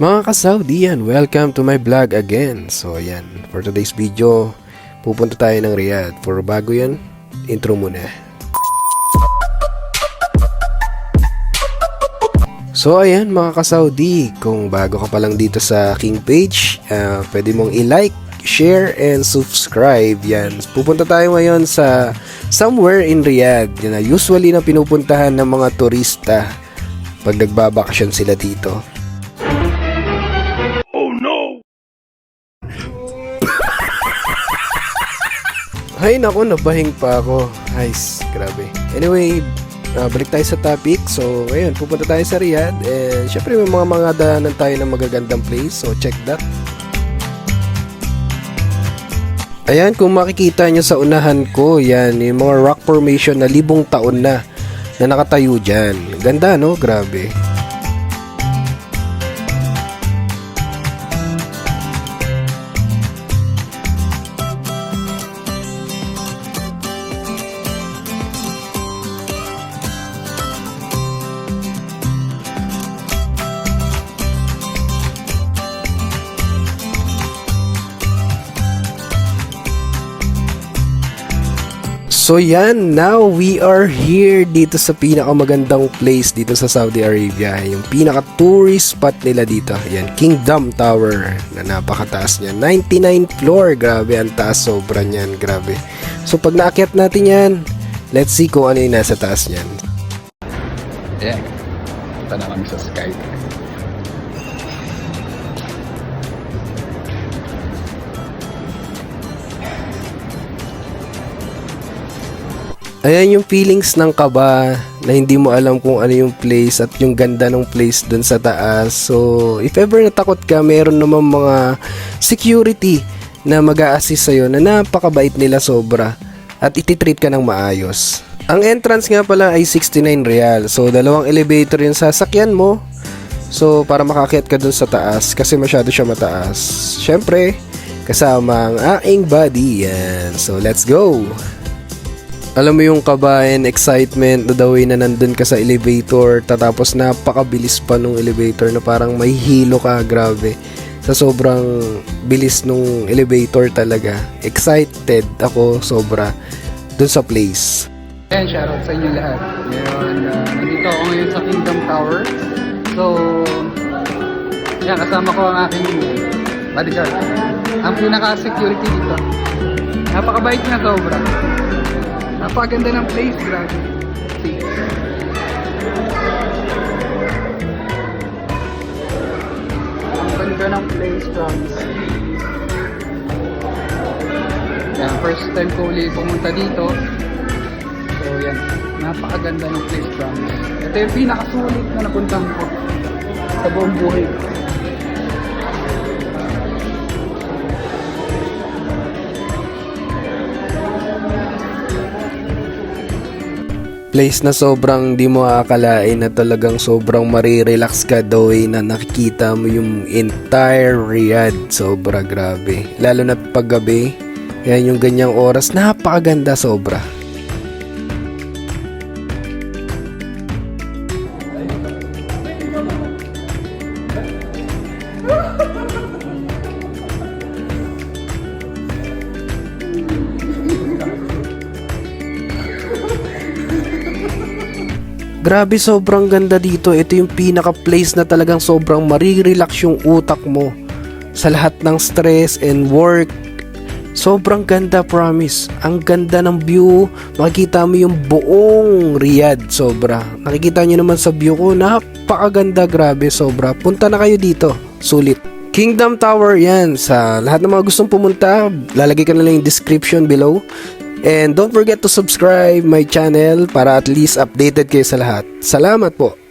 Mga ka-Saudi yan, welcome to my vlog again. So ayan, for today's video, pupunta tayo ng Riyadh. For bago yan, intro muna. So ayan mga ka-Saudi, kung bago ka pa lang dito sa aking page, pwede mong i-like, share, and subscribe. Yan, pupunta tayo ngayon sa somewhere in Riyadh. Yan na usually na pinupuntahan ng mga turista pag nagbabakasyon sila dito. Ay naku, nabahing pa ako. Nice, grabe. Anyway, balik tayo sa topic. So, ngayon, pupunta tayo sa Riyadh. And syempre, may mga daanan tayo ng magagandang place. So, check that. Ayan, kung makikita nyo sa unahan ko, yan, yung mga rock formation na libong taon na nakatayo dyan. Ganda, no? Grabe. So yan, now we are here dito sa pinakamagandang place dito sa Saudi Arabia. Yung pinaka-tourist spot nila dito. Yan, Kingdom Tower na napakataas niya. 99th floor, grabe, ang taas, sobra niyan, grabe. So pag naakyat natin yan, let's see kung ano yung nasa taas niyan. Ayan, punta na kami sa sky. Ayan yung feelings ng kaba na hindi mo alam kung ano yung place at yung ganda ng place dun sa taas. So, if ever natakot ka, meron naman mga security na mag-a-assist sa'yo na napakabait nila sobra at ititreat ka ng maayos. Ang entrance nga pala ay 69 real. So, dalawang elevator yung sasakyan mo. So, para makakit ka dun sa taas kasi masyado siya mataas. Syempre, kasama ang aking body. Yan. So, let's go! Alam mo yung kaba and excitement na the way na nandun ka sa elevator, tatapos napakabilis pa nung elevator na parang may hilo ka, grabe. Sa sobrang bilis nung elevator talaga. Excited ako sobra dun sa place. Ayan, shoutout sa inyo lahat. Ngayon, nandito ako ngayon sa Kingdom Tower. So, yan, kasama ko ang aking bodyguard. Ang pinaka-security dito. Napakabait niya sobra. Napakaganda ng place, grabe. See. Ang ganda ng place, promise. Yan, first time ko ulit pumunta dito. So yan, napakaganda ng place, promise. Ito yung pinakasulit na napuntahan ko sa buong buhay. Place na sobrang di mo aakalain na talagang sobrang marirelax ka the way na nakikita mo yung entire Riyadh. Sobra grabe. Lalo na paggabi, yan yung ganyang oras, napakaganda sobra. Grabe, sobrang ganda dito. Ito yung pinaka-place na talagang sobrang marirelax yung utak mo sa lahat ng stress and work. Sobrang ganda, promise. Ang ganda ng view. Makikita mo yung buong Riyadh, sobra. Nakikita nyo naman sa view ko, napakaganda, grabe, sobra. Punta na kayo dito, sulit. Kingdom Tower yan. Sa lahat ng mga gustong pumunta, lalagay ko na lang yung description below. And don't forget to subscribe my channel para at least updated kayo sa lahat. Salamat po!